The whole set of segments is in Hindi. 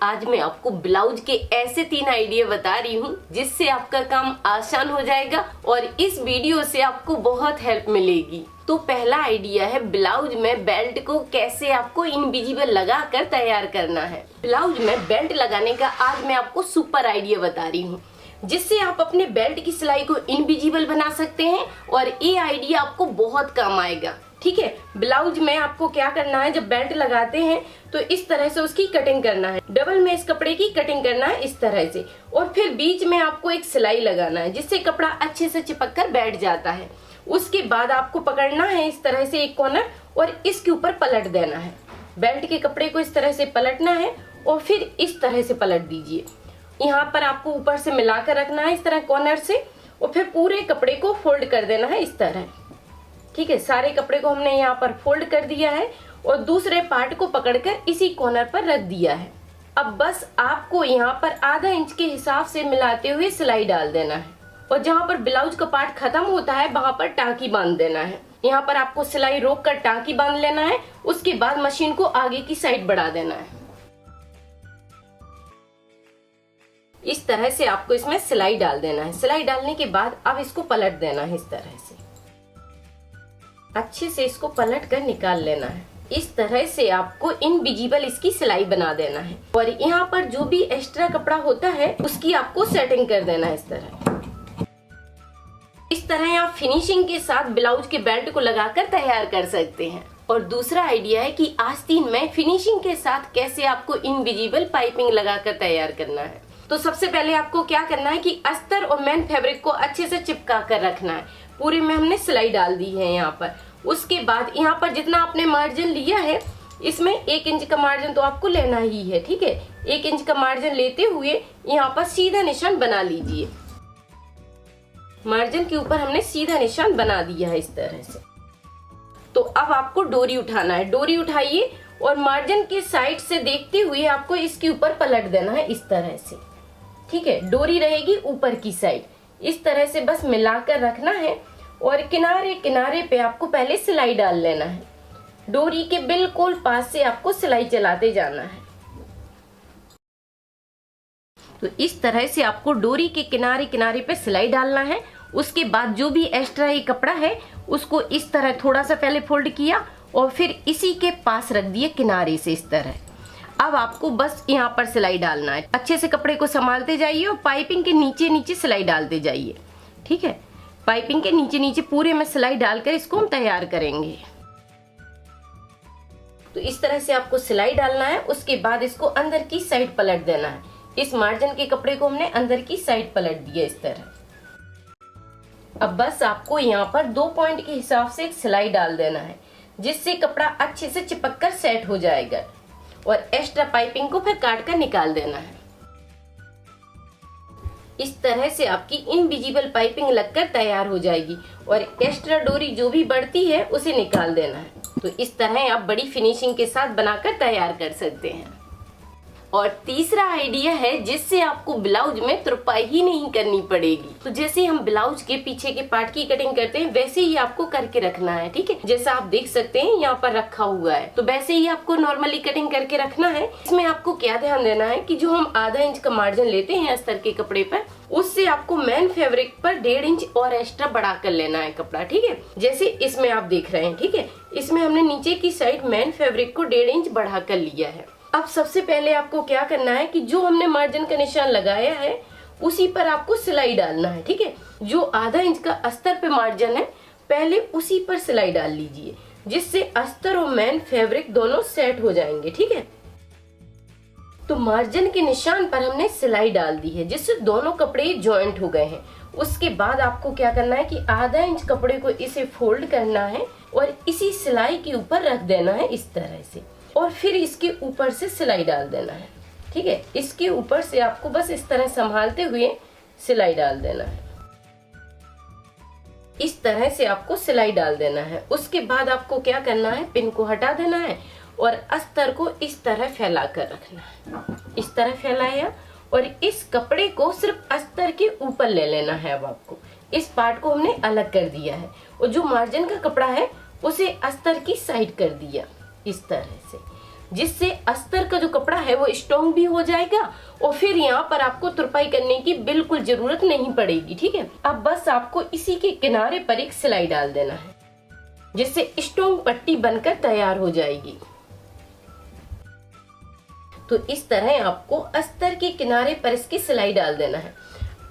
आज मैं आपको ब्लाउज के ऐसे 3 आइडिया बता रही हूँ जिससे आपका काम आसान हो जाएगा और इस वीडियो से आपको बहुत हेल्प मिलेगी। तो पहला आइडिया है ब्लाउज में बेल्ट को कैसे आपको इनविजिबल लगा कर तैयार करना है। ब्लाउज में बेल्ट लगाने का आज मैं आपको सुपर आइडिया बता रही हूँ जिससे आप अपने बेल्ट की सिलाई को इनविजिबल बना सकते हैं और ये आइडिया आपको बहुत काम आएगा। ठीक है, ब्लाउज में आपको क्या करना है, जब बेल्ट लगाते हैं तो इस तरह से उसकी कटिंग करना है, डबल में इस कपड़े की कटिंग करना है इस तरह से, और फिर बीच में आपको एक सिलाई लगाना है जिससे कपड़ा अच्छे से चिपक कर बैठ जाता है। उसके बाद आपको पकड़ना है इस तरह से एक कॉर्नर और इसके ऊपर पलट देना है। बेल्ट के कपड़े को इस तरह से पलटना है और फिर इस तरह से पलट दीजिए। यहाँ पर आपको ऊपर से मिलाकर रखना है इस तरह कॉर्नर से और फिर पूरे कपड़े को फोल्ड कर देना है इस तरह। ठीक है, सारे कपड़े को हमने यहाँ पर फोल्ड कर दिया है और दूसरे पार्ट को पकड़कर इसी कॉर्नर पर रख दिया है। अब बस आपको यहाँ पर आधा इंच के हिसाब से मिलाते हुए सिलाई डाल देना है और जहाँ पर ब्लाउज का पार्ट खत्म होता है वहां पर टाँकी बांध देना है। यहाँ पर आपको सिलाई रोक कर टाँकी बांध लेना है। उसके बाद मशीन को आगे की साइड बढ़ा देना है। इस तरह से आपको इसमें सिलाई डाल देना है। सिलाई डालने के बाद अब इसको पलट देना है इस तरह से, अच्छे से इसको पलट कर निकाल लेना है। इस तरह से आपको इनविजिबल इसकी सिलाई बना देना है और यहाँ पर जो भी एक्स्ट्रा कपड़ा होता है उसकी आपको सेटिंग कर देना है इस तरह आप फिनिशिंग के साथ ब्लाउज के बेल्ट को लगाकर तैयार कर सकते हैं। और दूसरा आइडिया है कि आस्तीन में फिनिशिंग के साथ कैसे आपको इनविजिबल पाइपिंग लगाकर तैयार करना है। तो सबसे पहले आपको क्या करना है कि अस्तर और मेन फैब्रिक को अच्छे से चिपका कर रखना है। पूरे में हमने सिलाई डाल दी है यहाँ पर। उसके बाद यहाँ पर जितना आपने मार्जिन लिया है इसमें 1 इंच का मार्जिन तो आपको लेना ही है। ठीक है, 1 इंच का मार्जिन लेते हुए यहाँ पर सीधा निशान बना लीजिए। मार्जिन के ऊपर हमने सीधा निशान बना दिया है इस तरह से। तो अब आपको डोरी उठाना है। डोरी उठाइए और मार्जिन के साइड से देखते हुए आपको इसके ऊपर पलट देना है इस तरह से। ठीक है, डोरी रहेगी ऊपर की साइड। इस तरह से बस मिलाकर रखना है और किनारे किनारे पे आपको पहले सिलाई डाल लेना है। डोरी के बिल्कुल पास से आपको सिलाई चलाते जाना है। तो इस तरह से आपको डोरी के किनारे किनारे पे सिलाई डालना है। उसके बाद जो भी एक्स्ट्रा ही कपड़ा है उसको इस तरह थोड़ा सा पहले फोल्ड किया और फिर इसी के पास रख दिए किनारे से इस तरह। अब आपको बस यहाँ पर सिलाई डालना है। अच्छे से कपड़े को संभालते जाइए और पाइपिंग के नीचे नीचे सिलाई डालते जाइए। ठीक है, पाइपिंग के नीचे नीचे पूरे में सिलाई डालकर इसको हम तैयार करेंगे। तो इस तरह से आपको सिलाई डालना है। उसके बाद इसको अंदर की साइड पलट देना है। इस मार्जिन के कपड़े को हमने अंदर की साइड पलट दिया इस तरह। अब बस आपको यहाँ पर 2 पॉइंट के हिसाब से एक सिलाई डाल देना है जिससे कपड़ा अच्छे से चिपक कर सेट हो जाएगा और एक्स्ट्रा पाइपिंग को फिर काट कर निकाल देना है। इस तरह से आपकी इनविजिबल पाइपिंग लगकर तैयार हो जाएगी और एक्स्ट्रा डोरी जो भी बढ़ती है उसे निकाल देना है। तो इस तरह आप बड़ी फिनिशिंग के साथ बनाकर तैयार कर सकते हैं। और तीसरा आइडिया है जिससे आपको ब्लाउज में तुरपाई ही नहीं करनी पड़ेगी। तो जैसे हम ब्लाउज के पीछे के पार्ट की कटिंग करते हैं वैसे ही आपको करके रखना है। ठीक है, जैसा आप देख सकते हैं यहाँ पर रखा हुआ है तो वैसे ही आपको नॉर्मली कटिंग करके रखना है। इसमें आपको क्या ध्यान देना है कि जो हम आधा इंच का मार्जिन लेते हैं अस्तर के कपड़े पर, उससे आपको मेन फैब्रिक पर 1.5 इंच और एक्स्ट्रा बढ़ा कर लेना है कपड़ा। ठीक है, जैसे इसमें आप देख रहे हैं। ठीक है, इसमें हमने नीचे की साइड मेन फैब्रिक को 1.5 इंच बढ़ा कर लिया है। अब सबसे पहले आपको क्या करना है कि जो हमने मार्जिन का निशान लगाया है उसी पर आपको सिलाई डालना है। ठीक है, जो आधा इंच का अस्तर पे मार्जिन है पहले उसी पर सिलाई डाल लीजिए जिससे अस्तर और मेन फैब्रिक दोनों सेट हो जाएंगे। ठीक है, तो मार्जिन के निशान पर हमने सिलाई डाल दी है जिससे दोनों कपड़े जॉइंट हो गए हैं। उसके बाद आपको क्या करना है कि आधा इंच कपड़े को इसे फोल्ड करना है और इसी सिलाई के ऊपर रख देना है इस तरह से और फिर इसके ऊपर से सिलाई डाल देना है। ठीक है, इसके ऊपर से आपको बस इस तरह संभालते हुए सिलाई डाल देना है। इस तरह से आपको सिलाई डाल देना है। उसके बाद आपको क्या करना है, पिन को हटा देना है और अस्तर को इस तरह फैला कर रखना है। इस तरह फैलाया और इस कपड़े को सिर्फ अस्तर के ऊपर ले लेना है। अब आपको इस पार्ट को हमने अलग कर दिया है और जो मार्जिन का कपड़ा है उसे अस्तर की साइड कर दिया इस तरह से। जिससे अस्तर का जो कपड़ा है वो स्ट्रॉन्ग भी हो जाएगा और फिर यहाँ पर आपको तुरपाई करने की बिल्कुल जरूरत नहीं पड़ेगी। ठीक है, अब बस आपको इसी के किनारे पर एक सिलाई डाल देना है, जिससे स्ट्रॉन्ग पट्टी बनकर तैयार हो जाएगी। तो इस तरह आपको अस्तर के किनारे पर इसकी सिलाई डाल देना है।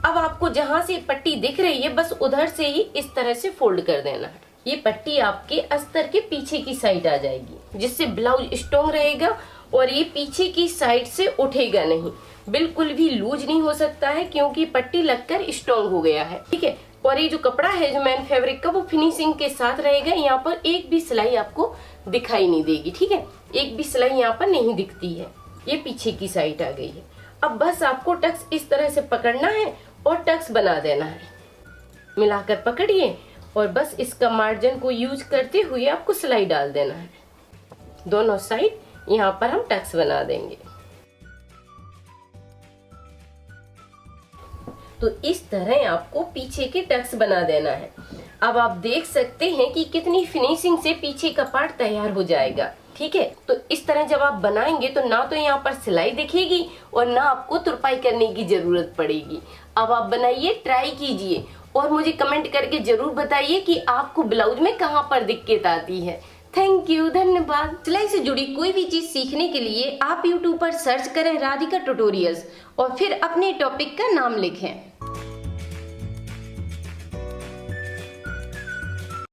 अब आपको जहां से पट्टी दिख रही है बस उधर से ही इस तरह से फोल्ड कर देना है। ये पट्टी आपके अस्तर के पीछे की साइड आ जाएगी, जिससे ब्लाउज स्ट्रॉन्ग रहेगा और ये पीछे की साइड से उठेगा नहीं, बिल्कुल भी लूज नहीं हो सकता है क्योंकि पट्टी लगकर स्ट्रॉन्ग हो गया है। ठीक है, और ये जो कपड़ा है जो मैन फैब्रिक का वो फिनिशिंग के साथ रहेगा। यहाँ पर एक भी सिलाई आपको दिखाई नहीं देगी। ठीक है, एक भी सिलाई यहाँ पर नहीं दिखती है, ये पीछे की साइड आ गई है। अब बस आपको टक्स इस तरह से पकड़ना है और टक्स बना देना है। मिलाकर पकड़िए और बस इसका मार्जिन को यूज करते हुए आपको सिलाई डाल देना है। दोनों साइड यहाँ पर हम टक्स बना देंगे। तो इस तरह आपको पीछे के टक्स बना देना है। अब आप देख सकते हैं कि कितनी फिनिशिंग से पीछे का पार्ट तैयार हो जाएगा। ठीक है, तो इस तरह जब आप बनाएंगे तो ना तो यहाँ पर सिलाई दिखेगी और ना आपको तुरपाई करने की जरूरत पड़ेगी। अब आप बनाइए, ट्राई कीजिए और मुझे कमेंट करके जरूर बताइए कि आपको ब्लाउज में कहाँ पर दिक्कत आती है। थैंक यू, धन्यवाद। सिलाई से जुड़ी कोई भी चीज सीखने के लिए आप YouTube पर सर्च करें राधिका ट्यूटोरियल्स और फिर अपने टॉपिक का नाम लिखें।